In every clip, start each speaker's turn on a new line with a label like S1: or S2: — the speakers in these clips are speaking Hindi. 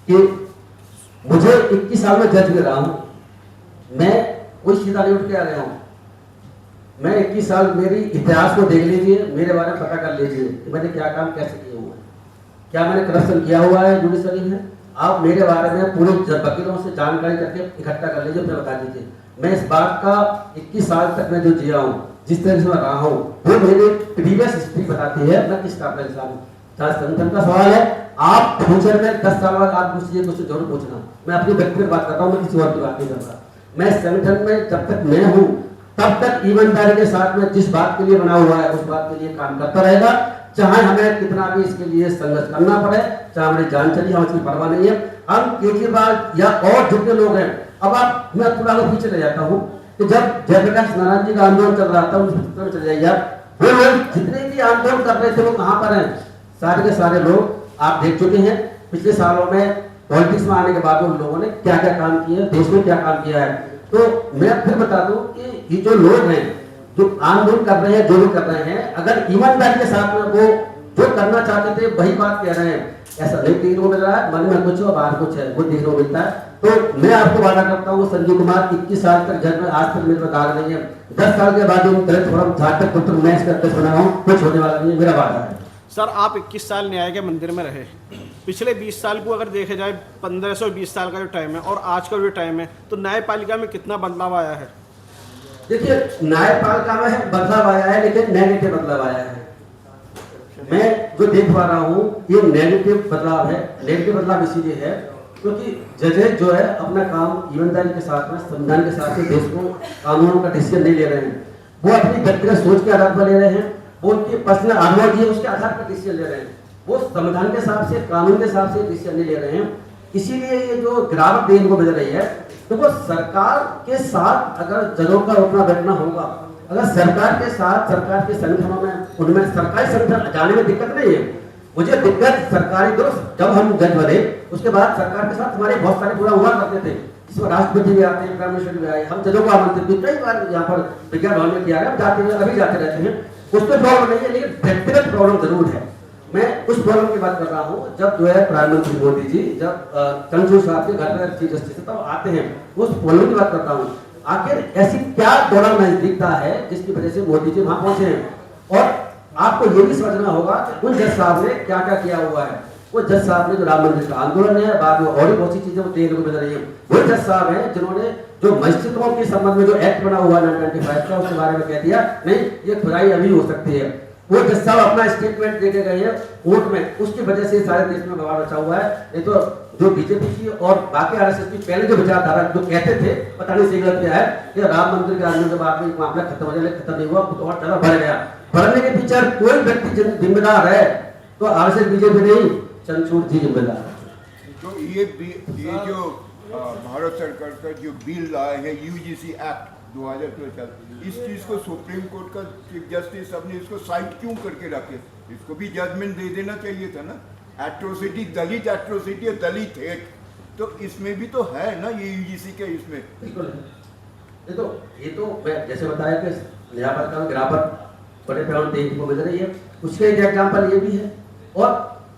S1: कि मुझे 21 साल में जज भी रहा हूं, मैं कोई सीधा नहीं उठ के आ गया हूं। मैं 21 साल, मेरी इतिहास को देख लीजिए, मेरे बारे में पता कर लीजिए कि मैंने क्या काम कैसे किए हुए हैं, क्या मैंने करप्शन किया हुआ है जुडिशरी में। आप मेरे बारे में पूरे वकीलों से जानकारी करके इकट्ठा कर लीजिए, फिर बता दीजिए। मैं इस बात का 21 साल तक मैं जो जिया हूँ, जिस तरह से मैं रहा हूँ, वो मेरी प्रीवियस हिस्ट्री बताती है, मैं किस काबिल इंसान हूँ। चाहे संगठन का सवाल है, आप फ्यूचर में 10 साल बाद आप मुझसे ये क्वेश्चन जरूर पूछना। मैं अपनी व्यक्तिगत बात कर रहा हूँ, मैं किसी और की बात नहीं कर रहा। मैं संगठन में जब तक मैं हूँ तब तक ईमानदारी के साथ में जिस बात के लिए बना हुआ है उस बात के लिए काम करता रहेगा, चाहे हमें कितना भी इसके लिए संघर्ष करना पड़े, चाहे हमारी जान चली, हमें इसकी परवाह नहीं है। हम केजरीवाल या और जितने लोग हैं, अब आप, मैं थोड़ा पीछे ले जाता हूँ कि जब जयप्रकाश नारायण जी का आंदोलन चल रहा था, उस चले जाइए आप, वो लोग जितने भी आंदोलन कर रहे थे वो कहाँ पर हैं? सारे के सारे लोग आप देख चुके हैं पिछले सालों में पॉलिटिक्स में आने के बाद उन लोगों ने क्या क्या काम किया, देश में क्या काम किया है। तो मैं फिर बता दूं कि ये जो लोग हैं जो आंदोलन कर रहे हैं, जो भी कर रहे हैं, अगर ईमानदारी के साथ में वो जो करना चाहते थे वही बात कह रहे हैं, ऐसा नहीं देखने को मिल रहा है। मन में कुछ और बाहर कुछ है, वो देखने को मिलता है। तो मैं आपको वादा करता हूँ, संजीव कुमार 21 साल तक जज में, आज तक मेरे पर दाग नहीं है। 10 साल के बाद जहाँ तक पुत्र मैच करके सुना हूँ, कुछ होने वाला नहीं है, मेरा वादा है।
S2: सर, आप 21 साल न्याय के मंदिर में रहे, पिछले 20 साल को अगर देखे जाए, 1520 साल का जो टाइम है और आज का जो टाइम है, तो न्यायपालिका में कितना बदलाव आया है?
S1: देखिए, न्यायपालिका में बदलाव आया है, लेकिन नेगेटिव बदलाव आया है। मैं जो देख पा रहा हूँ ये नेगेटिव बदलाव है। नेगेटिव बदलाव इसीलिए है क्योंकि जजेस जो है अपना काम ईमानदारी के साथ में, संविधान के साथ में, देश को कानून का डिसीजन नहीं ले रहे हैं। वो अपनी व्यक्तिगत सोच के आधार पर ले रहे हैं, वो उनकी पर्सनल आइडियोलॉजी है उसके आधार पर डिसीजन ले रहे हैं। वो संविधान के हिसाब से, कानून के हिसाब से डिसीजन नहीं ले रहे हैं। इसीलिए ये जो गिरावट देखने को मिल रही है, तो वो सरकार के साथ अगर जजों का उठना बैठना होगा, अगर सरकार के साथ, सरकार के संगठनों में, उनमें सरकारी संगठन जाने में दिक्कत नहीं है। मुझे दिक्कत सरकारी दोस्त, जब हम जज बने उसके बाद सरकार के साथ हमारे बहुत सारे बुरा हुआ करते थे, इसमें राष्ट्रपति भी आते हैं, प्राइम मिनिस्टर भी आए, हम जजों को आमंत्रित भी कई बार यहाँ पर विज्ञान भवन में किया गया, जाते हैं, अभी जाते रहते हैं, उसमें प्रॉब्लम नहीं है, लेकिन व्यक्तिगत प्रॉब्लम जरूर है। मैं उस प्रॉब्लम की बात कर रहा हूँ, जब जो है प्रधानमंत्री मोदी जी जब चंद्रचूड़ साहब के घर पर चीफ जस्टिस तब आते हैं, उस प्रॉब्लम की बात करता हूँ। आखिर ऐसी क्या दौड़ा नजदीकता है जिसकी वजह से मोदी जी वहां पहुंचे हैं। और आपको ये भी समझना होगा कि उन जज साहब ने क्या क्या किया हुआ है। वो जज साहब ने जो राम मंदिर का आंदोलन है, बाद में और भी बहुत सी चीजें वो देखने को मिल रही है। वो जज साहब हैं जिन्होंने जो मस्जिदों के संबंध में जो एक्ट बना हुआ 1995 का, उसके बारे में कह दिया नहीं ये खुदाई अभी हो सकती है। वो जज साहब अपना स्टेटमेंट देके गए हैं कोर्ट में, उसकी वजह से सारे देश में बवाल मचा हुआ है। नहीं तो जो बीजेपी की और बाकी आरएसएस की पहले जो विचारधारा जो कहते थे, पता नहीं सही गलत क्या है, कि राम मंदिर के आंदोलन के बाद में मामला खत्म हो जाए, खत्म नहीं हुआ, कुछ और ज्यादा बढ़ गया। बढ़ने के पीछे कोई व्यक्ति जिम्मेदार है तो आरएसएस बीजेपी नहीं, चंद्रचूड़ जी जिम्मेदार है।
S3: तो ये जो भारत सरकार का जो बिल आया है यूजीसी एक्ट 2014, इस चीज को सुप्रीम कोर्ट का चीफ जस्टिस साहब ने इसको साइड क्यों करके रखे? इसको भी जजमेंट दे देना चाहिए था ना। एट्रोसिटी, दलित एट्रोसिटी, दलित हेट, तो इसमें भी तो है ना ये यूजीसी के इसमें।
S1: बिल्कुल, ये तो मैं जैसे बताया कि न्यायपालिका में गिरावट बड़े पैमाने देखने को मिल रही है, उसके एक एग्जाम्पल ये भी है। और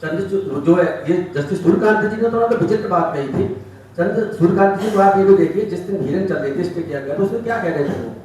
S1: चंद्रचूड़ जो है, ये जस्टिस सूर्यकांत जी ने तो विचित्र बात कही थी। सूर्यकांत जी को आप ये भी देखिए, जिस दिन हियरिंग चल रही थी स्टे किया गया, तो उसमें क्या कह रहे थे, वो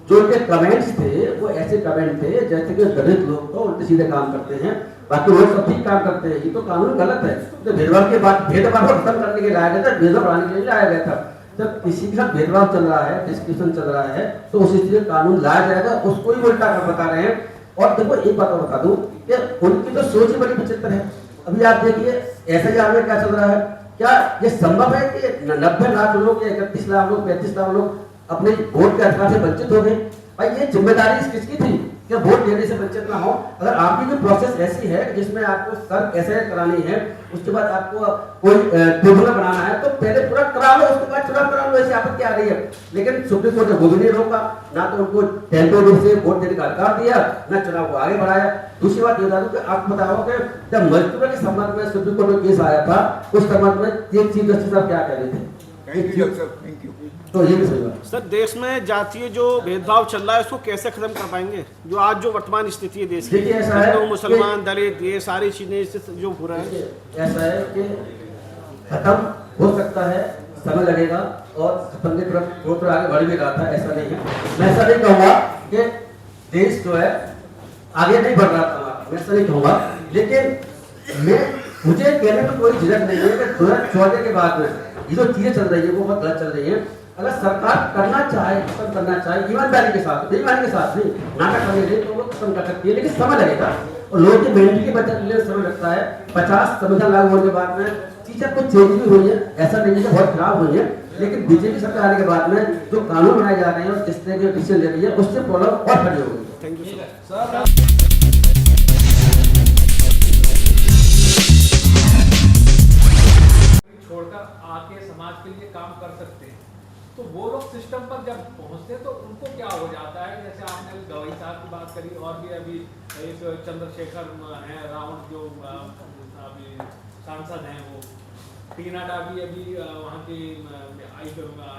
S1: जो उनके कमेंट्स थे वो ऐसे कमेंट थे जैसे कि दलित लोग तो उल्टे सीधे काम करते हैं, बाकी लोग सब ठीक काम करते हैं, ये तो कानून गलत है। तो भेदभाव के बाद भेदभाव को खत्म करने के लिए लाया गया था, भेदभाव बढ़ाने के लिए लाया गया था। जब किसी के साथ भेदभाव चल रहा है, डिस्क्रिप्शन चल रहा है, तो उस स्थिति में कानून लाया जाएगा, उसको ही उल्टा कर बता रहे हैं। और देखो एक बात और बता दूं कि उनकी तो सोच ही बड़ी विचित्र है। अभी आप देखिए SIR में क्या चल रहा है, क्या ये संभव है कि 90 लाख लोग या 31 लाख लोग, 35 लाख लोग अपने वोट के अधिकार से वंचित हो गए? भाई ये जिम्मेदारी किसकी थी कि वोट देने से वंचित ना हो? अगर आपकी जो प्रोसेस ऐसी है जिसमें आपको सर SIR करानी है, उसके बाद आपको कोई ट्रिब्यूनल बनाना है, तो पहले पूरा करा लो, उसके बाद चुनाव करा लो, ऐसी आपत्ति आ रही है। लेकिन सुप्रीम कोर्ट ने वो भी नहीं रोका, ना तो उनको टेम्पोररी से वोट देने का अधिकार दिया, ना चुनाव को आगे बढ़ाया। दूसरी बात ये बता दूं कि आप बताओ कि जब मजदूरों के संबंध में सुप्रीम कोर्ट में केस आया था, उस संबंध में चीफ जस्टिस साहब क्या कह रहे थे?
S3: Thank you sir, thank you.
S1: तो ये भी सही बात
S2: सर, देश में जातीय जो भेदभाव चल रहा है उसको कैसे खत्म कर पाएंगे, जो आज जो वर्तमान स्थिति है देश की, हिंदू मुसलमान दलित ये सारी चीजें जो हो रहा है?
S1: ऐसा है कि खत्म हो सकता है, समय लगेगा और खत्म की तरफ वो तो आगे बढ़ भी रहा था, ऐसा नहीं है। मैं ऐसा नहीं कहूँगा कि देश जो है आगे नहीं बढ़ रहा था हमारा, मैं ऐसा नहीं कहूँगा, लेकिन मुझे कहने में कोई झिझक नहीं है कि 2014 के बाद में ये जो चीजें चल रही है वो बहुत गलत चल रही है। अगर सरकार करना चाहे, खत्म करना चाहे ईमानदारी के साथ, बेईमानी के साथ नहीं, नाटक करने नहीं, तो वो खत्म कर सकती है, लेकिन समय लगेगा और लोगों की मेंटली बदलने समय लगता है। 50 संविधान लागू होने के बाद में चीजें कुछ चेंज भी हुई है, ऐसा नहीं है कि बहुत खराब हुई है, लेकिन बीजेपी सरकार आने के बाद में जो कानून बनाए जा रहे हैं और जिस तरह के डिसीजन ले रही है उससे प्रॉब्लम और खड़ी हो गई।
S2: Thank you
S4: sir. छोड़कर आके समाज के लिए काम कर सकते हैं, तो वो लोग सिस्टम पर जब पहुंचते हैं तो उनको क्या हो जाता है? जैसे आपने गवई साहब की बात करी, और भी अभी एक चंद्रशेखर हैं राउंड जो अभी सांसद हैं, वो टीना डाबी अभी वहाँ की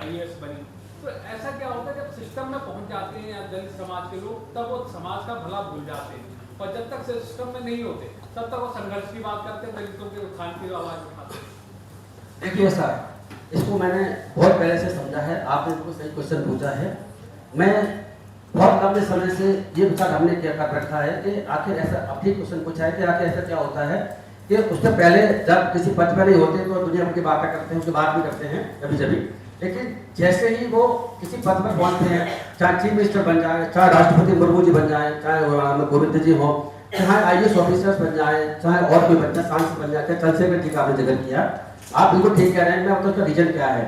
S4: IAS बनी। तो ऐसा क्या होता है जब सिस्टम में पहुंच जाते हैं या दलित समाज के लोग, तब वो समाज का भला भूल जाते हैं, और जब तक सिस्टम में नहीं होते तब तक वो संघर्ष की बात करते हैं, दलितों के उत्थान की आवाज उठाते हैं।
S1: देखिए सर, इसको मैंने बहुत पहले से समझा है, आपने इसको सही क्वेश्चन पूछा है। मैं बहुत लंबे समय से ये विचार हमने क्या कर रखा है कि आखिर ऐसा, अब ठीक क्वेश्चन पूछा है कि आखिर ऐसा क्या होता है कि उससे पहले जब किसी पद पर नहीं होते तो दुनिया भर की बातें करते हैं, उसके बात भी करते हैं कभी कभी, लेकिन जैसे ही वो किसी पद पर पहुंचते हैं, चाहे चीफ मिनिस्टर बन जाए, चाहे राष्ट्रपति मुर्मू जी बन जाए, चाहे गोविंद जी हो, चाहे IAS ऑफिसर्स बन जाए, चाहे और कोई बच्चा सांसद बन जाए, चाहे चंद्रशेखर जी का आपने जिक्र किया, आप बिल्कुल ठीक कह रहे हैं। मैं आपको उसका रीजन क्या है,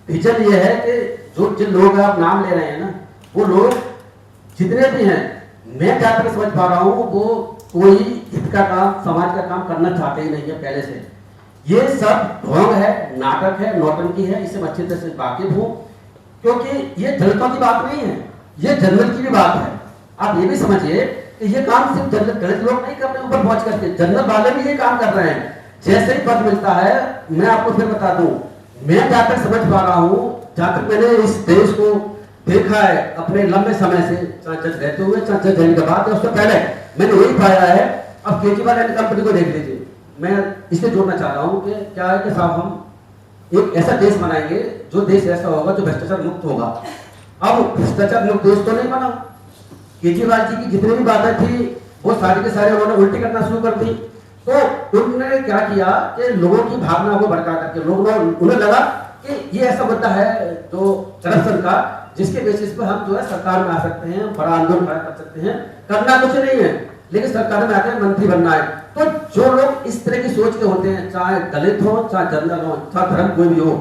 S1: रीजन ये है कि जो जिन लोगों का आप नाम ले रहे हैं ना, वो लोग जितने भी हैं, मैं जहाँ तक समझ पा रहा हूँ, वो कोई हित का काम, समाज का काम करना चाहते ही नहीं है पहले से। ये सब ढोंग है, नाटक है, नौटंकी है, इससे मैं अच्छी तरह से वाकिफ हूँ, क्योंकि ये दलितों की बात नहीं है, ये जनरल की भी बात है। आप ये भी समझिए कि ये काम सिर्फ दलित लोग नहीं कर रहे ऊपर पहुंच करके, जनरल वाले भी ये काम कर रहे हैं। जैसे ही पद मिलता है, मैं आपको फिर बता दूं, मैं जहाँ तक समझ पा रहा हूँ, जहाँ तक मैंने इस देश को देखा है अपने लंबे समय से, चाहे जज रहते हुए, चाहे जज रहने के बाद, उससे पहले मैंने वही पाया है। अब केजरीवाल एंड कंपनी को देख लीजिए, मैं इससे जोड़ना चाह रहा हूँ कि क्या है कि साहब हम एक ऐसा देश बनाएंगे जो देश ऐसा होगा जो भ्रष्टाचार मुक्त होगा। अब भ्रष्टाचार मुक्त देश तो नहीं बना। केजरीवाल जी की जितनी भी बातें थी वो सारी के सारे उन्होंने उल्टी करना शुरू कर दी। तो उन्होंने क्या किया कि लोगों की भावना को भड़का करके उन्हें लगा कि ये ऐसा मुद्दा है जो करप्शन का, जिसके बेसिस पर हम जो है सरकार में आ सकते हैं, बड़ा आंदोलन खड़ा कर सकते हैं। करना कुछ नहीं है, लेकिन सरकार में आकर मंत्री बनना है। तो जो लोग इस तरह की सोच के होते हैं, चाहे दलित हो, चाहे जनरल हो, चाहे धर्म कोई भी हो,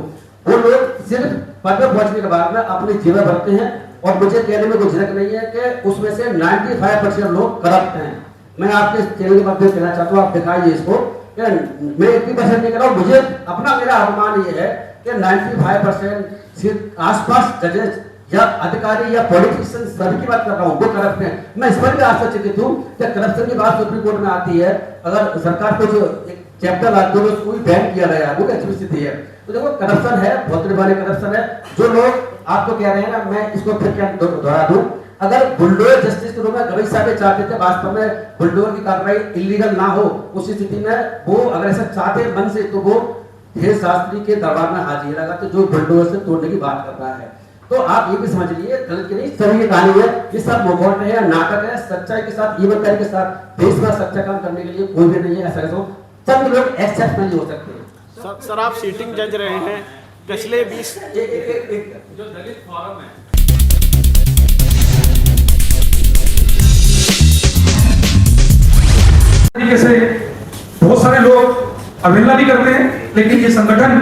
S1: वो लोग सिर्फ पद पर पहुंचने के बाद में अपनी जीवन भरते हैं। और मुझे कहने में कोई झिझक नहीं है कि उसमें से 95% लोग करप्ट हैं। मैं आपके चैनल के माध्यम से कहना चाहता हूँ, आप दिखाइए इसको। मैं 80% नहीं कर रहा हूँ, मुझे अपना मेरा अनुमान ये है कि 95% सिर्फ आसपास जजेस या अधिकारी या पॉलिटिशियन सभी की बात कर रहा हूँ, वो करप्ट है। मैं इस पर भी आश्चर्यचकित हूँ कि करप्शन की बात सुप्रीम कोर्ट में आती है, अगर सरकार को जो एक चैप्टर लाते हुए उसको भी बैन किया गया, वो अच्छी स्थिति है। तो देखो करप्शन है, बहुत बड़े करप्शन है। जो लोग आपको कह रहे हैं ना, मैं इसको फिर क्या दोहरा दूं, अगर बुलडोजर जस्टिस के रूप में गवई साहब चाहते थे वास्तव में बुलडोजर की कार्रवाई इलीगल ना हो, उस स्थिति में वो अगर ऐसा चाहते मन से तो वो ढेर शास्त्री के दरबार में हाजिर लगा, तो जो बुलडोजर से तोड़ने की बात कर रहा है। तो आप ये भी समझ लीजिए, गलत की नहीं, सभी की कहानी है, ये सब मुखौटे है, नाटक है। सच्चाई के साथ, ईमानदारी के साथ देश में सच्चा काम करने के लिए कोई भी नहीं है। ऐसा कैसे चंद लोग एक्सेप्शनल हो सकते हैं।
S2: सर आप सीटिंग जज रहे हैं, पिछले 20
S4: जो दलित फोरम है,
S5: तरीके से बहुत सारे लोग अवहेलना भी करते हैं, लेकिन ये संगठन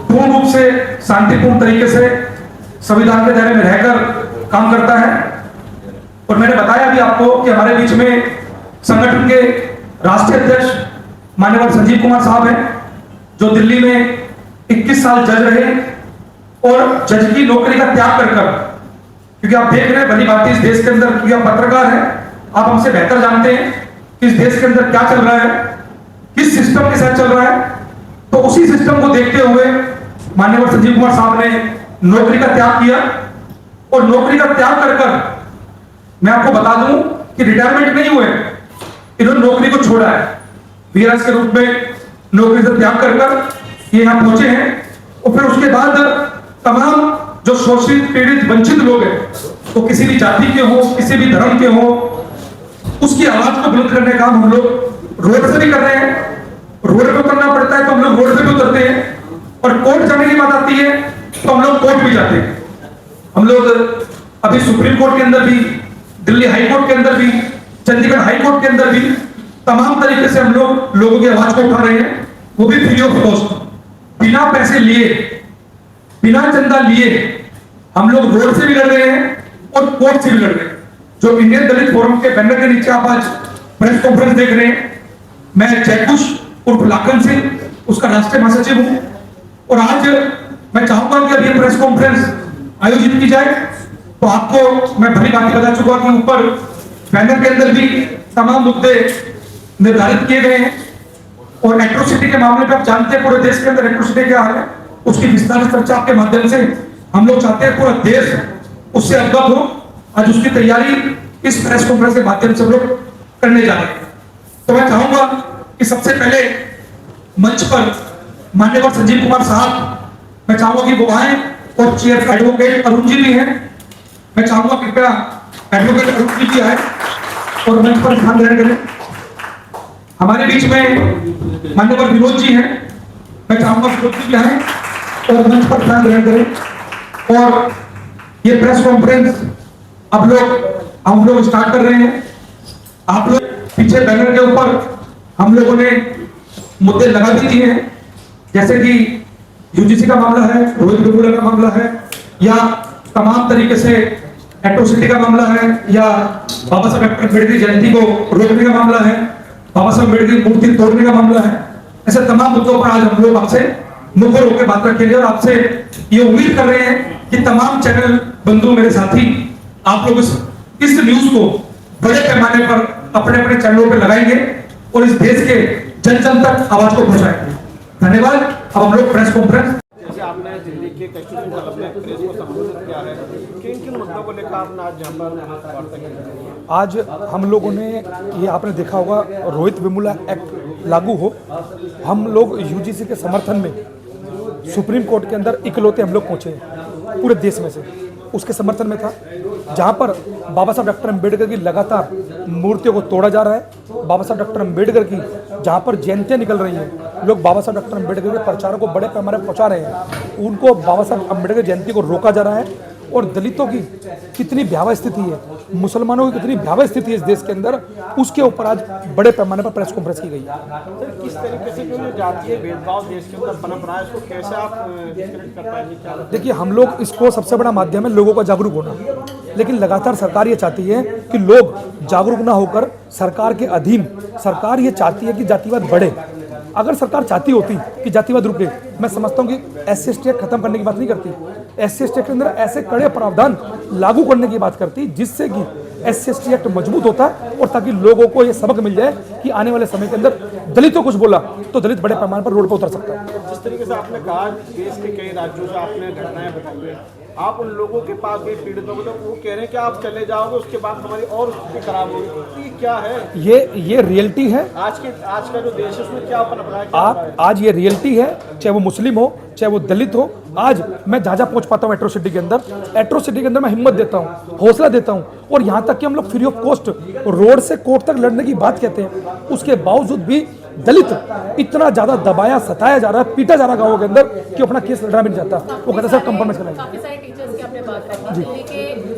S5: पूर्ण रूप से शांतिपूर्ण तरीके से संविधान के दायरे में रहकर काम करता है। और मैंने बताया भी आपको कि हमारे बीच में संगठन के राष्ट्रीय अध्यक्ष माननीय संजीव कुमार साहब हैं, जो दिल्ली में 21 साल जज रहे और जज की नौकरी का त्याग कर, क्योंकि आप देख रहे हैं भली भांति इस देश के अंदर, क्योंकि आप पत्रकार हैं, आप हमसे बेहतर जानते हैं कि इस देश के अंदर क्या चल रहा है, किस सिस्टम के साथ चल रहा है। तो उसी सिस्टम को देखते हुए माननीय संजीव कुमार साहब ने नौकरी का त्याग किया। और नौकरी का त्याग कर मैं आपको बता दूं कि रिटायरमेंट नहीं हुए, इन्होंने नौकरी को छोड़ा है। वीआरएस के रूप में नौकरी से त्याग कर ये यहाँ पहुंचे हैं और फिर उसके बाद तमाम जो शोषित पीड़ित वंचित लोग हैं, तो किसी भी जाति के हो, किसी भी धर्म के हो, उसकी आवाज को बुलंद करने का हम लोग रोड से भी कर रहे हैं। रोड पे उतरना पड़ता है तो हम लोग रोड पे भी उतरते हैं, और कोर्ट जाने की बात आती है तो हम लोग कोर्ट भी जाते हैं। हम लोग अभी सुप्रीम कोर्ट के अंदर भी, दिल्ली हाई कोर्ट के अंदर भी, चंडीगढ़ हाई कोर्ट के अंदर भी तमाम तरीके से हम लोग लोगों की आवाज को उठा रहे हैं, वो भी फ्री ऑफ कॉस्ट, बिना पैसे लिए, बिना चंदा लिए हम लोग रोड से भी लड़ रहे हैं और कोर्ट से भी लड़ रहे हैं। जो इंडियन दलित फोरम के बैनर के नीचे आप आज प्रेस कॉन्फ्रेंस देख रहे हैं, मैं जयकुश उर्फ लाखन सिंह उसका राष्ट्रीय महासचिव हूं, और आज मैं चाहूंगा कि अब ये प्रेस कॉन्फ्रेंस आयोजित की जाए। तो आपको मैं भली बात बता चुका कि ऊपर बैनर के अंदर भी तमाम मुद्दे निर्धारित किए गए हैं, और एट्रोसिटी के मामले में आप जानते हैं पूरे देश के अंदर एट्रोसिटी क्या हाल है, उसकी विस्तारित चर्चा के माध्यम से हम लोग चाहते हैं पूरा देश उससे अवगत हो। आज उसकी तैयारी इस प्रेस कॉन्फ्रेंस के माध्यम से हम लोग करने जा रहे हैं। तो मैं चाहूंगा कि सबसे पहले मंच पर माननीय संजीव कुमार साहब, मैं चाहूंगा कि वो आए, और चीफ एडवोकेट अरुण जी भी हैं, मैं चाहूंगा कृपया एडवोकेट अरुण जी भी आए और मंच पर ध्यान ग्रहण करें। हमारे बीच में माननीय विनोद जी हैं, मैं चाहूंगा विनोद जी भी आए और मंच पर ध्यान ग्रहण करें। और ये प्रेस कॉन्फ्रेंस हम लोग स्टार्ट कर रहे हैं। आप लोग पीछे बैनर के ऊपर हम लोगों ने मुद्दे लगा भी दिए हैं, जैसे कि यूजीसी का मामला है, रोहित वेमुला का मामला है, या तमाम तरीके से एट्रोसिटी का मामला है, या बाबा साहब डॉक्टर अम्बेडकर की जयंती को रोकने का मामला है, बाबा साहब अम्बेडकर की मूर्ति तोड़ने का मामला है। ऐसे तमाम मुद्दों पर आज हम लोग आपसे मुखर होकर बात रखेंगे, और आपसे ये उम्मीद कर रहे हैं कि तमाम चैनल बंधु, मेरे साथी, आप लोग इस न्यूज को बड़े पैमाने पर अपने अपने चैनलों पर लगाएंगे और इस देश के जन जन तक आवाज को पहुंचाएंगे। धन्यवाद। अब हम लोग प्रेस कॉन्फ्रेंस,
S2: जैसे आपने दिल्ली के कश्मीर क्लब में प्रेस को संबोधित किया है, किन किन मुद्दों को लेकर आपने आज यहाँ पर वार्ता की?
S5: आज हम लोगों ने, ये आपने देखा होगा, रोहित वेमुला एक्ट लागू हो, हम लोग यूजीसी के समर्थन में सुप्रीम कोर्ट के अंदर इकलौते हम लोग पहुंचे हैं पूरे देश में से, उसके समर्थन में था, जहां पर बाबा साहब डॉक्टर अम्बेडकर की लगातार मूर्तियों को तोड़ा जा रहा है। बाबा साहब डॉक्टर अम्बेडकर की जहां पर जयंतियां निकल रही हैं, लोग बाबा साहब डॉक्टर अम्बेडकर के प्रचारों को बड़े पैमाने पर पहुंचा रहे हैं, उनको बाबा साहब अम्बेडकर जयंती को रोका जा रहा है। और दलितों की कितनी भयावह स्थिति है, मुसलमानों की कितनी भयावह स्थिति है इस देश के अंदर, उसके ऊपर आज बड़े पैमाने पर प्रेस कॉन्फ्रेंस की गई है।
S2: सर, किस तरीके से जो जातीय भेदभाव देश के अंदर पनप रहा है, इसको कैसे आप डिस्करेक्ट कर पाएंगे? क्या
S5: देखिए, हम लोग इसको सबसे बड़ा माध्यम है लोगों का जागरूक होना, लेकिन लगातार सरकार ये चाहती है कि लोग जागरूक ना होकर सरकार के अधीन, सरकार ये चाहती है कि जातिवाद बढ़े। अगर सरकार चाहती होती कि जातिवाद रुके, मैं समझता हूँ कि SC/ST एक्ट खत्म करने की बात नहीं करती, SC/ST एक्ट के अंदर ऐसे कड़े प्रावधान लागू करने की बात करती जिससे कि SC/ST एक्ट मजबूत होता है, और ताकि लोगों को ये सबक मिल जाए कि आने वाले समय के अंदर दलितों कुछ बोला तो दलित बड़े पैमाने पर रोड पर उतर सकता है।
S2: जिस तरीके से आपने कहा, देश के कई राज्यों से आपने घटनाएं बताई है, आप उन लोगों के पास गए पीड़ितों को, तो वो कह रहे हैं कि आप चले जाओगे, उसके बाद हमारी और स्थिति खराब होगी। तो ये क्या है?
S5: ये रियलिटी है।
S2: आज का जो देश है उसमें क्या अपन अपना
S5: आज ये रियलिटी है, चाहे वो मुस्लिम हो, चाहे वो दलित हो। आज मैं जहाँ पहुंच पाता हूँ एट्रोसिटी के अंदर मैं हिम्मत देता हूँ, हौसला देता हूँ, और यहाँ तक कि हम लोग फ्री ऑफ कॉस्ट रोड से कोर्ट तक लड़ने की बात कहते हैं। उसके बावजूद भी दलित इतना ज्यादा दबाया, सताया जा रहा है, पीटा जा रहा है गाँवों के अंदर कि अपना केस लड़ना भी नहीं चाहता। वो कहता सर कंप्रोमाइज कराएंगे।
S6: काफी सारे टीचर्स की आपने बात करी, दिल्ली के एक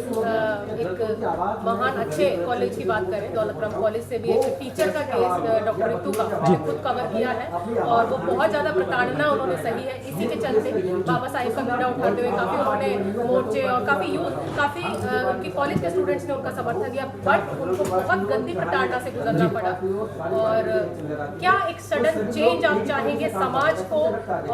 S6: महान अच्छे कॉलेज की बात करें, दौलतराम कॉलेज से भी एक टीचर का केस डॉक्टर रितु का खुद कवर किया है, और वो बहुत ज्यादा प्रताड़ना उन्होंने सही है। इसी के चलते बाबा साहिब का बीड़ा उठाते हुए काफी उन्होंने मोर्चे और काफी यूथ, काफी उनके कॉलेज के स्टूडेंट्स ने उनका समर्थन किया, बट उनको बहुत गंदी प्रताड़ना से गुजरना पड़ा। और क्या एक सडन चेंज आप चाहेंगे समाज को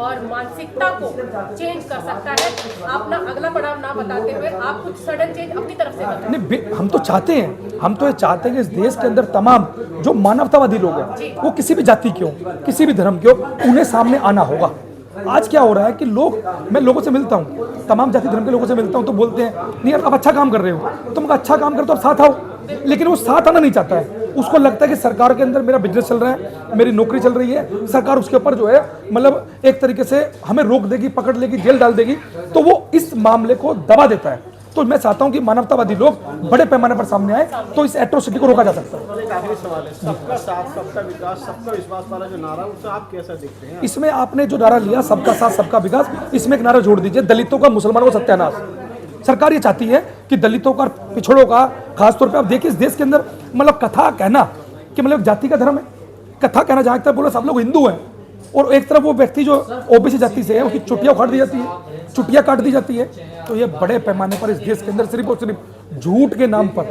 S6: और मानसिकता को चेंज कर सकता है? आप ना अगला पड़ाव ना बताते हुए आप कुछ सडन चेंज अपनी तरफ से बताएं।
S5: नहीं, हम तो चाहते हैं, हम तो ये चाहते हैं कि इस देश के अंदर तमाम जो मानवतावादी लोग हैं, वो किसी भी जाति के हो, किसी भी धर्म के हो, उन्हें सामने आना होगा। आज क्या हो रहा है कि मैं लोगों से मिलता हूँ, तमाम जाति धर्म के लोगों से मिलता हूँ, तो बोलते हैं नहीं यार आप अच्छा काम कर रहे हो, तुम अच्छा काम करते हो, आप साथ आओ, लेकिन वो साथ आना नहीं चाहता है। उसको लगता है कि सरकार के अंदर मेरा बिजनेस चल रहा है, मेरी नौकरी चल रही है, सरकार उसके ऊपर जो है मतलब एक तरीके से हमें रोक देगी, पकड़ लेगी, जेल डाल देगी, तो वो इस मामले को दबा देता है। तो मैं चाहता हूं कि मानवतावादी लोग बड़े पैमाने पर सामने आए तो इस एट्रोसिटी को रोका जा सकता है।
S2: और एक आखिरी सवाल है, सबका साथ सबका विकास सबका विश्वास वाला जो नारा उसे आप कैसा देखते हैं?
S5: इसमें आपने जो नारा लिया सबका साथ सबका विकास, इसमें एक नारा जोड़ दीजिए दलितों का, मुसलमानों का सत्यानाश। सरकार ये चाहती है कि दलितों का, पिछड़ों का, खासतौर पे आप देखिए इस देश के अंदर मतलब कथा कहना कि मतलब जाति का धर्म है, कथा कहना जहाँ तक बोलो सब लोग हिंदू हैं और एक तरफ वो व्यक्ति जो ओबीसी जाति से है उसकी चुटियाँ उखाड़ दी जाती है, चुटियाँ काट दी जाती है। तो ये बड़े पैमाने पर इस देश के अंदर सिर्फ और सिर्फ झूठ के नाम पर,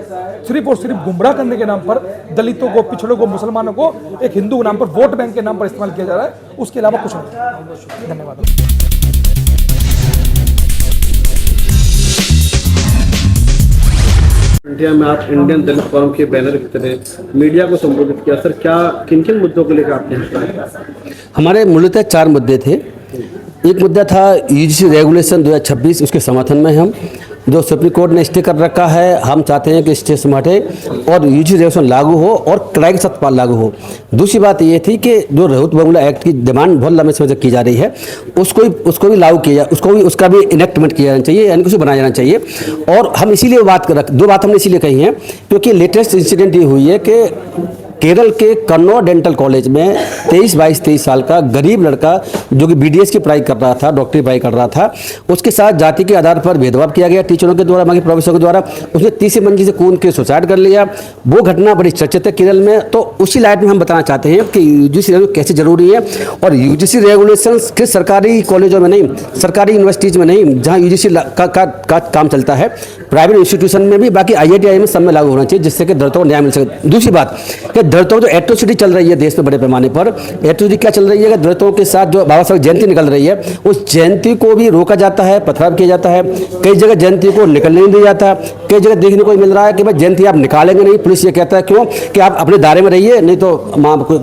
S5: सिर्फ और सिर्फ गुमराह करने के नाम पर दलितों को, पिछड़ों को, मुसलमानों को एक हिंदू के नाम पर, वोट बैंक के नाम पर इस्तेमाल किया जा रहा है, उसके अलावा कुछ नहीं। धन्यवाद।
S2: इंडिया में आप इंडियन दलित फोरम के बैनर की तरह मीडिया को संबोधित किया, सर क्या किन किन मुद्दों को लेकर आपके यहाँ?
S1: हमारे मूलतः 4 मुद्दे थे। एक मुद्दा था यूजीसी रेगुलेशन 2026, उसके समर्थन में हम जो सुप्रीम कोर्ट ने स्टे कर रखा है, हम चाहते हैं कि स्टे से हटे और यूजीसी रेगुलेशन लागू हो और कड़ाई के साथ लागू हो। दूसरी बात ये थी कि जो रहूत बंगला एक्ट की डिमांड बहुत लंबे समय से की जा रही है, उसको भी लागू किया, उसका भी इनेक्टमेंट किया जाना चाहिए, यानी उसे बनाया जाना चाहिए। और हम इसीलिए दो बात हमने इसीलिए कही है क्योंकि लेटेस्ट इंसिडेंट ये हुई है कि केरल के कन्नौज डेंटल कॉलेज में 23 साल का गरीब लड़का जो कि बीडीएस की पढ़ाई कर रहा था, डॉक्टरी पढ़ाई कर रहा था, उसके साथ जाति के आधार पर भेदभाव किया गया टीचरों के द्वारा, बाकी प्रोफेसरों के द्वारा। उसने 30 मंजिल से कूद के सुसाइड कर लिया। वो घटना बड़ी चर्चित है केरल में। तो उसी लाइट में हम बताना चाहते हैं कि यूजीसी रेगुलेशन कैसे जरूरी है और यूजीसी रेगुलेशन किस सरकारी कॉलेजों में नहीं, सरकारी यूनिवर्सिटीज़ में नहीं, जहाँ यूजीसी का काम चलता है, प्राइवेट इंस्टीट्यूशन में भी, बाकी IITI में सब में लागू होना चाहिए, जिससे कि दलितों को न्याय मिल सके। दूसरी बात कि दलितों जो एट्रोसिटी चल रही है देश में बड़े पैमाने पर, एट्रोसिटी क्या चल रही है कि दलितों के साथ जो बाबा साहब जयंती निकल रही है, उस जयंती को भी रोका जाता है, पथराव किया जाता है। कई जगह जयंती को निकलने नहीं दिया जाता। कई जगह देखने को मिल रहा है कि भाई जयंती आप निकालेंगे नहीं, पुलिस ये कहता है क्यों कि आप अपने दायरे में रहिए, नहीं तो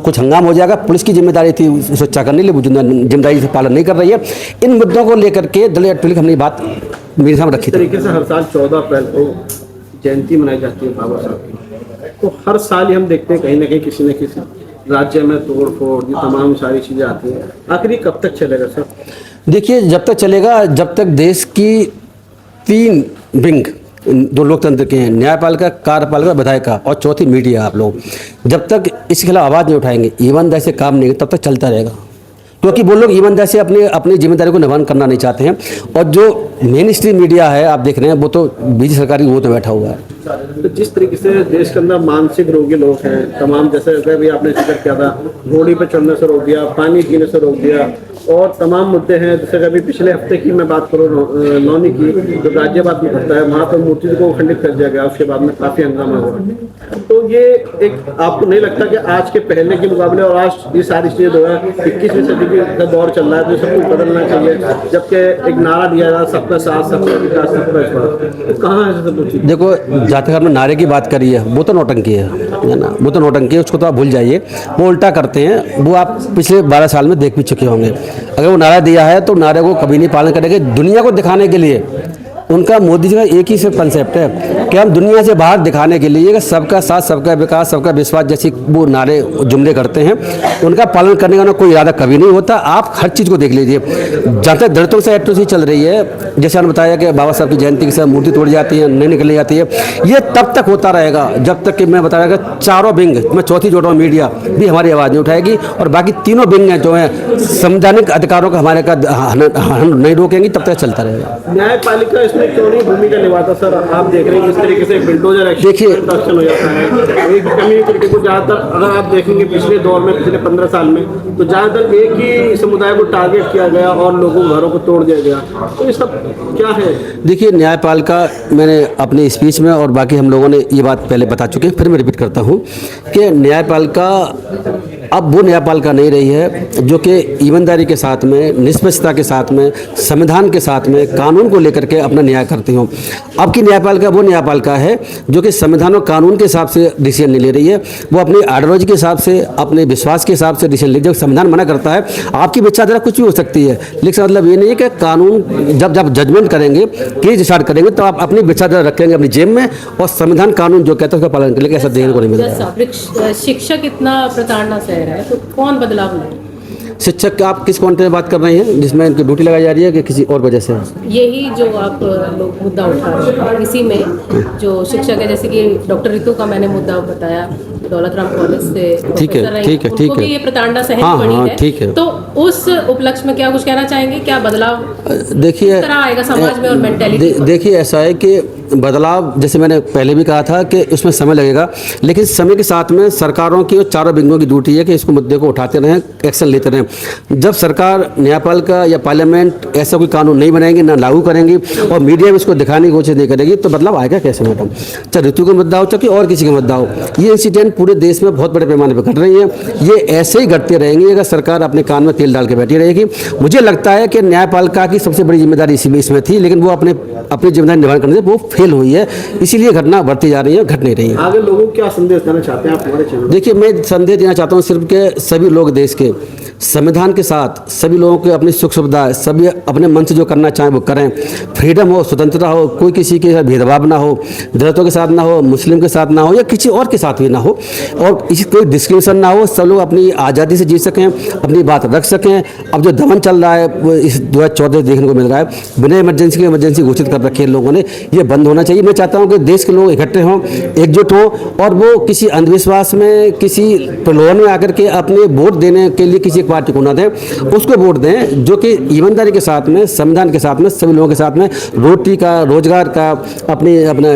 S1: कुछ हंगाम हो जाएगा। पुलिस की जिम्मेदारी थी सुरक्षा करने के लिए, जिम्मेदारी से पालन नहीं कर रही है। इन मुद्दों को लेकर के दलित एट्रोसिटी हमने बात मेरे सामने रखी।
S2: तरीके से हर साल 14 अप्रैल को जयंती मनाई जाती है बाबा साहब की, तो हर साल ही हम देखते हैं कहीं ना कहीं किसी न किसी राज्य में तोड़ फोड़, ये तमाम सारी चीज़ें आती हैं। आखिर कब तक चलेगा सर?
S1: देखिए, जब तक चलेगा जब तक देश की 3 विंग जो लोकतंत्र के हैं, न्यायपालिका, कार्यपालिका, विधायिका और चौथी मीडिया, आप लोग जब तक इसके खिलाफ आवाज़ नहीं उठाएंगे, ईमानदारी से काम नहीं, तब तक चलता रहेगा। क्योंकि वो लोग ईमानदारी से अपनी जिम्मेदारी को निभान करना नहीं चाहते हैं। और जो मेन स्ट्रीम मीडिया है आप देख रहे हैं, वो तो बीजेपी सरकारी वो तो बैठा हुआ है।
S2: तो जिस तरीके से देश के अंदर मानसिक रोगी लोग हैं तमाम, जैसे अभी आपने जिक्र किया था, घोड़ी पर चढ़ने से रोक दिया, पानी पीने से रोक दिया और तमाम मुद्दे हैं। जैसे अभी पिछले हफ्ते की मैं बात करूँ, नौनी की जो गाजियाबाद में पड़ता है, वहाँ पर मूर्ति को खंडित कर दिया गया, उसके बाद में काफ़ी हंगामा हुआ। तो ये एक आपको नहीं लगता कि आज के पहले के मुकाबले और आज ये सारी चीज़ें जो है 21वीं सदी का दौर चल रहा है, तो सब कुछ बदलना चाहिए, जबकि एक नारा दिया जाए सबका साथ सबका विकास सबका विश्वास, तो कहाँ है सब कुछ?
S1: देखो, जहाँ तक आपने नारे की बात करी है, वो तो नौटंकी है ना, वो तो नौटंकी है, उसको तो आप भूल जाइए। वो उल्टा करते हैं, वो आप पिछले 12 साल में देख भी चुके होंगे। अगर वो नारा दिया है तो नारे को कभी नहीं पालन करेंगे। दुनिया को दिखाने के लिए उनका, मोदी जी का एक ही सिर्फ कंसेप्ट है कि हम दुनिया से बाहर दिखाने के लिए कि सबका साथ सबका विकास सबका विश्वास जैसी वो नारे जुमले करते हैं, उनका पालन करने का कोई इरादा कभी नहीं होता। आप हर चीज़ को देख लीजिए। जहाँ तक दलितों से एट्रोसिटी चल रही है, जैसे हमने बताया कि बाबा साहब की जयंती के साथ मूर्ति तोड़ी जाती है, नहीं निकली जाती है, ये तब तक होता रहेगा जब तक कि मैं बताया कि चारों विंग, मैं चौथी जोड़ रहा हूँ, मीडिया भी हमारी आवाज़ नहीं उठाएगी और बाकी तीनों विंग हैं जो हैं संवैधानिक अधिकारों का हमारे का हम नहीं रोकेंगे, तब तक चलता रहेगा।
S2: न्यायपालिका क्यों नहीं भूमिका निभाता सर? आप देख रहे हैं किस तरीके से बिल्डोजर एक्शन हो जाता है। एक कम्युनिटी को ज़्यादातर अगर आप देखेंगे पिछले दौर में, पिछले 15 साल में, तो ज़्यादातर एक ही समुदाय को टारगेट किया गया और लोगों के घरों को तोड़ दिया गया। तो ये सब क्या है?
S1: देखिए, न्यायपालिका, मैंने अपनी स्पीच में और बाकी हम लोगों ने ये बात पहले बता चुके हैं, फिर मैं रिपीट करता हूँ कि न्यायपालिका अब वो न्यायपालिका नहीं रही है जो कि ईमानदारी के साथ में, निष्पक्षता के साथ में, संविधान के साथ में, कानून को लेकर के अपना न्याय करती हो। अब की न्यायपालिका वो न्यायपालिका है जो कि संविधान और कानून के हिसाब से डिसीजन नहीं ले रही है, वो अपनी आइडियोलॉजी के हिसाब से, अपने विश्वास के हिसाब से डिसीजन ले। जब संविधान मना करता है आपकी विचारधारा कुछ भी हो सकती है, लेकिन मतलब ये नहीं है कि कानून जब जजमेंट करेंगे, केस डिसाइड करेंगे तो आप अपनी विचारधारा रखेंगे अपनी जेब में और संविधान कानून जो कहता है उसका पालन करेंगे। ऐसा देखने को नहीं मिल रहा है।
S6: शिक्षक इतना प्रताड़ना सह रहा है तो कौन बदलाव लाए?
S1: शिक्षक का आप किस कॉन्टेक्ट में बात कर रहे हैं जिसमें इनकी ड्यूटी लगाई जा रही है कि किसी और वजह से?
S6: यही जो आप लोग मुद्दा उठा रहे हैं, इसी में जो शिक्षक है, जैसे कि डॉक्टर रितु का मैंने मुद्दा बताया, दौलत राम कॉलेज से
S1: ठीक है, ठीक है, ठीक
S6: उनको भी
S1: है।
S6: ये प्रताड़ना सहनी
S1: हाँ,
S6: पड़ी
S1: हाँ,
S6: है।
S1: ठीक है।
S6: तो उस उपलक्ष्य में क्या कुछ कहना चाहेंगे? क्या बदलाव
S1: देखिए
S6: किस तरह आएगा समाज में और मेंटेलिटी पर?
S1: देखिए ऐसा है कि बदलाव, जैसे मैंने पहले भी कहा था कि उसमें समय लगेगा, लेकिन समय के साथ में सरकारों की और चारों विंगों की ड्यूटी है कि इसको मुद्दे को उठाते रहें, एक्शन लेते रहें। जब सरकार, न्यायपालिका या पार्लियामेंट ऐसा कोई कानून नहीं बनाएंगे, ना लागू करेंगी और मीडिया में इसको दिखाने की कोशिश नहीं करेगी तो बदलाव आएगा कैसे मैडम? चाहे ऋतु का मुद्दा हो चाहे और किसी का मुद्दा हो, ये इंसिडेंट पूरे देश में बहुत बड़े पैमाने पर घट रही है। ये ऐसे ही घटते रहेंगे अगर सरकार अपने कान में तेल डाल के बैठी रहेगी। मुझे लगता है कि न्यायपालिका की सबसे बड़ी जिम्मेदारी इसमें थी, लेकिन वो अपनी जिम्मेदारी निभान करने से वो फेल हुई है, इसीलिए घटना बढ़ती जा रही है, घट नहीं रही है।
S2: आगे लोगों को क्या संदेश देना चाहते हैं आप हमारे चैनल?
S1: देखिए, मैं संदेश देना चाहता हूँ सिर्फ के सभी लोग देश के संविधान के साथ, सभी लोगों को अपनी सुख सुविधा, सभी अपने मन से जो करना चाहें वो करें। फ्रीडम हो, स्वतंत्रता हो, कोई किसी के साथ भेदभाव ना हो, दलितों के साथ ना हो, मुस्लिम के साथ ना हो या किसी और के साथ भी ना हो, और इसी कोई डिस्क्रिमिनेशन ना हो। सब लोग अपनी आज़ादी से जी सकें, अपनी बात रख सकें। अब जो दमन चल रहा है वो इस 2014 देखने को मिल रहा है, बिना इमरजेंसी घोषित कर रखी है लोगों ने, ये बंद होना चाहिए। मैं चाहता हूँ कि देश के लोग इकट्ठे हों, एकजुट हों और वो किसी अंधविश्वास में, किसी प्रलोभन में आकर के अपने वोट देने के लिए किसी पार्टी को ना दें, उसको वोट दें जो कि ईमानदारी के साथ में, संविधान के साथ में, सभी लोगों के साथ में रोटी का, रोजगार का, अपना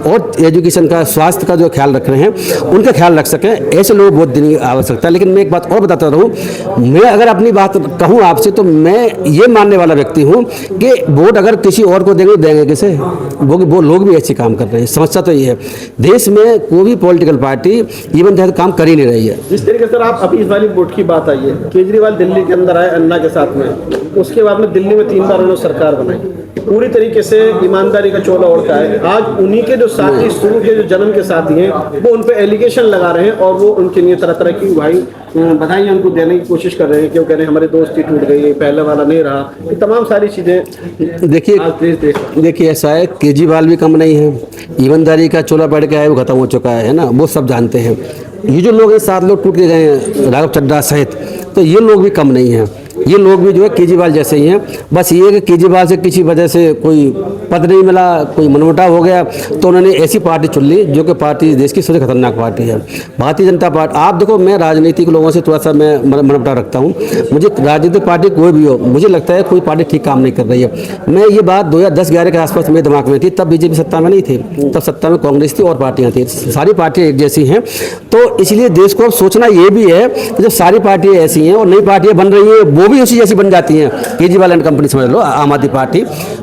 S1: और एजुकेशन का, स्वास्थ्य का जो ख्याल रख रहे हैं उनका ख्याल रख सकें। ऐसे लोग वोट देने की आवश्यकता है। लेकिन मैं एक बात और बताता रहूँ, मैं अगर अपनी बात कहूँ आपसे तो मैं ये मानने वाला व्यक्ति हूँ कि वोट अगर किसी और को देंगे किसे? वो लोग भी ऐसे काम कर रहे हैं। समस्या तो ये है, देश में कोई भी पॉलिटिकल पार्टी ईमानदारी काम कर ही नहीं रही है।
S2: जिस तरीके से आप अभी इस वाली वोट की बात आई है, केजरीवाल दिल्ली के अंदर आए अन्ना के साथ में, उसके बाद में दिल्ली में 3 बार उन्होंने सरकार बनाई, पूरी तरीके से ईमानदारी का चोला ओढ़ता है। आज उन्हीं के जो साथी, शुरू के जो जन्म के साथी हैं, वो उन पे एलिगेशन लगा रहे हैं और वो उनके लिए तरह तरह की बधाइयाँ उनको देने की कोशिश कर रहे हैं कि वो कह रहे हैं हमारी दोस्ती टूट गई, पहले वाला नहीं रहा। ये तमाम सारी चीज़ें
S1: देखिए ऐसा है, केजरीवाल भी कम नहीं है, ईमानदारी का चोला पड़ गया है, वो खत्म हो चुका है ना, वो सब जानते हैं। ये जो लोग हैं, 7 लोग टूट के गए हैं राघव चड्ढा सहित, तो ये लोग भी कम नहीं हैं। ये लोग भी जो है केजरीवाल जैसे ही हैं। बस ये है कि केजरीवाल से किसी वजह से कोई पद नहीं मिला, कोई मनमुटाव हो गया, तो उन्होंने ऐसी पार्टी चुन ली जो कि पार्टी देश की सबसे खतरनाक पार्टी है, भारतीय जनता पार्टी। आप देखो, मैं राजनीतिक लोगों से थोड़ा सा मैं मनमुटाव रखता हूँ। मुझे राजनीतिक पार्टी कोई भी हो, मुझे लगता है कोई पार्टी ठीक काम नहीं कर रही है। मैं ये बात 2010-11 के आसपास मेरे दिमाग में थी, तब बीजेपी सत्ता में नहीं थी, तब सत्ता में कांग्रेस थी और पार्टियाँ थी। सारी पार्टियाँ एक जैसी हैं, तो इसलिए देश को अब सोचना ये भी है कि जब सारी पार्टियाँ ऐसी हैं और नई पार्टियाँ बन रही हैं, वो भी उसी जैसी बन जाती हैं, केजरीवाल एंड कंपनी समझ लो, आम आदमी पार्टी।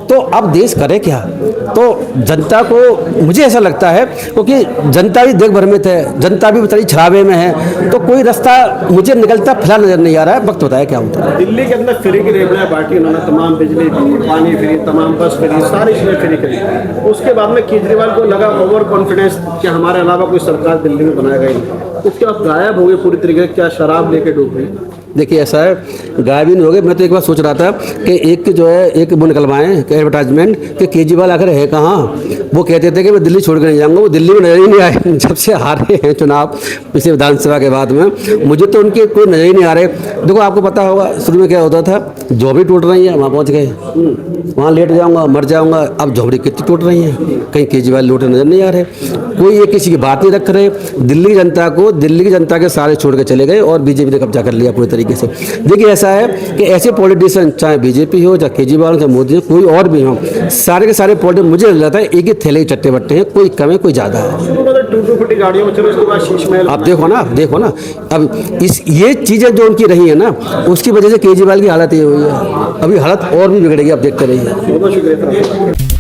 S1: तो अब देश करे क्या? तो जनता को, मुझे ऐसा लगता है, क्योंकि जनता भी देख भ्रमित है, जनता भी बेचारी छावे में है, तो कोई रास्ता मुझे निकलता फिलहाल नजर नहीं आ रहा है। वक्त बताया क्या होता है।
S2: दिल्ली के अंदर फ्री की रेवड़ियाँ बांटी उन्होंने, तमाम बिजली फ्री, पानी फ्री, तमाम बस फ्री, सारी चीज़ें फ्री करी। उसके बाद में केजरीवाल को लगा ओवर कॉन्फिडेंस कि हमारे अलावा कोई सरकार दिल्ली में बनाएगा ही नहीं। उसके बाद गायब हो गए पूरी तरीके से, क्या शराब लेके डूब गई?
S1: देखिए ऐसा है, गायब ही नहीं हो गए। मैं तो एक बार सोच रहा था कि एक जो है एक वो निकलवाएं एडवर्टाइजमेंट कि केजरीवाल आखिर है कहाँ। वो कहते थे कि मैं दिल्ली छोड़ कर नहीं जाऊँगा, वो दिल्ली में नजर ही नहीं आए जब से हारे हैं चुनाव पिछले विधानसभा के बाद में। मुझे तो उनके कोई नजर ही नहीं आ रहे। देखो, आपको पता होगा शुरू में क्या होता था, झोपड़ी टूट रही है, वहाँ पहुँच गए, वहाँ लेट जाऊँगा, मर जाऊँगा। अब झोपड़ी कितनी टूट रही है, कहीं केजरीवाल लौटे नजर नहीं आ रहे, कोई ये किसी की बात नहीं रख रहे। दिल्ली की जनता के सारे छोड़ के चले गए और बीजेपी ने कब्जा कर लिया पूरी तरीके से। देखिए ऐसा है कि ऐसे पॉलिटिशियन, चाहे बीजेपी हो, चाहे केजरीवाल हो, चाहे मोदी हो, कोई और भी हो, सारे के सारे पॉलिटिशियन मुझे लगता है एक ही थैले के चट्टे बट्टे हैं, कोई कम है कोई ज़्यादा है।
S2: टूटी गाड़ियों में चलो, उसके बाद शीश महल।
S1: अब देखो ना, अब ये चीज़ें जो उनकी रही है ना, उसकी वजह से केजरीवाल की हालत ये हुई है। अभी हालत और भी बिगड़ेगी, आप देखते रहिए।
S2: बहुत शुक्रिया।